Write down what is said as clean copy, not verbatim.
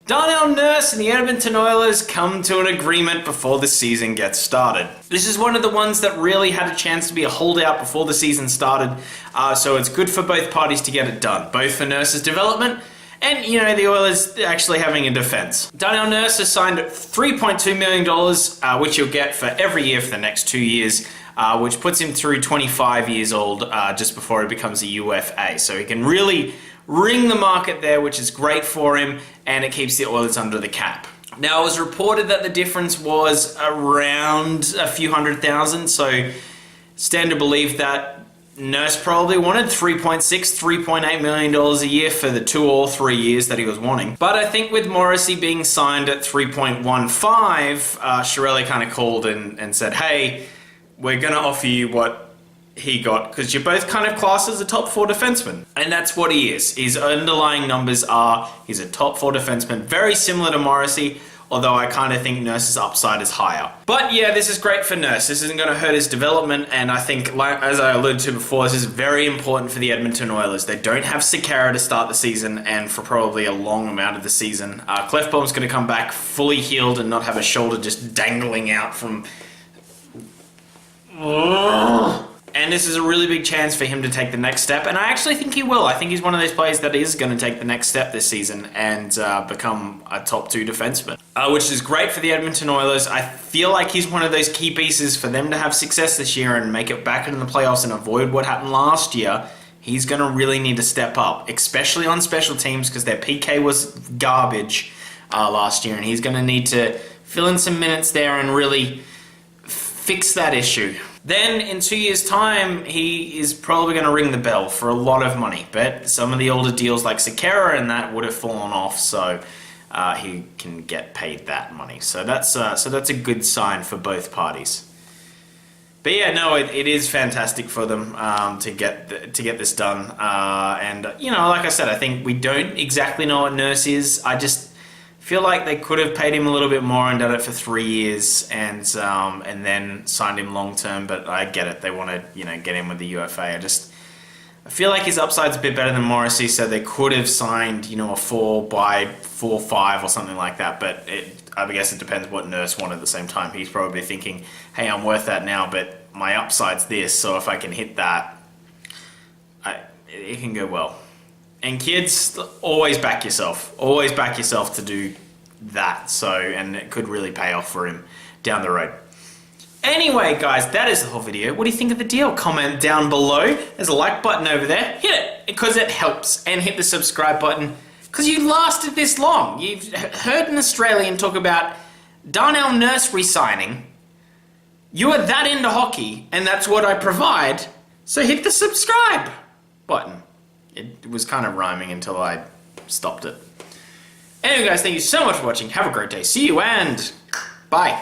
Darnell Nurse and the Edmonton Oilers come to an agreement before the season gets started. This is one of the ones that really had a chance to be a holdout before the season started, so it's good for both parties to get it done, both for Nurse's development and, the Oilers actually having a defense. Darnell Nurse has signed $3.2 million, which he'll get for every year for the next 2 years, which puts him through 25 years old just before he becomes a UFA. So he can really ring the market there, which is great for him, and it keeps the Oilers under the cap. Now, it was reported that the difference was around a few $100,000, so stand to believe that Nurse probably wanted $3.8 million a year for the 2 or 3 years that he was wanting. But I think with Morrissey being signed at 3.15, Chiarelli kind of called and said, hey, we're going to offer you what he got, because you're both kind of classed as a top 4 defenseman. And that's what he is. His underlying numbers are, he's a top 4 defenseman, very similar to Morrissey, although I kind of think Nurse's upside is higher. But yeah, this is great for Nurse. This isn't going to hurt his development, and I think, as I alluded to before, this is very important for the Edmonton Oilers. They don't have Sekera to start the season, and for probably a long amount of the season. Clefbaum's going to come back fully healed and not have a shoulder just dangling out from... And this is a really big chance for him to take the next step, and I actually think he will. I think he's one of those players that is going to take the next step this season and become a top 2 defenseman, which is great for the Edmonton Oilers. I feel like he's one of those key pieces for them to have success this year and make it back into the playoffs and avoid what happened last year. He's going to really need to step up, especially on special teams, because their PK was garbage last year, and he's going to need to fill in some minutes there and really fix that issue. Then, in 2 years' time, he is probably going to ring the bell for a lot of money. But some of the older deals like Sekera and that would have fallen off, so he can get paid that money. So that's a good sign for both parties. But yeah, no, it is fantastic for them to get this done. And like I said, I think we don't exactly know what Nurse is. I just feel like they could have paid him a little bit more and done it for 3 years and then signed him long term, but I get it. They want to, get him with the UFA. I feel like his upside's a bit better than Morrissey, so they could have signed, a 4x4/5 or something like that, but I guess it depends what Nurse wanted at the same time. He's probably thinking, hey, I'm worth that now, but my upside's this, so if I can hit that, it can go well. And kids, always back yourself. Always back yourself to do that. And it could really pay off for him down the road. Anyway, guys, that is the whole video. What do you think of the deal? Comment down below. There's a like button over there. Hit it, because it helps. And hit the subscribe button, because you lasted this long. You've heard an Australian talk about Darnell Nurse re-signing. You are that into hockey, and that's what I provide. So hit the subscribe button. It was kind of rhyming until I stopped it. Anyway, guys, thank you so much for watching. Have a great day. See you and bye.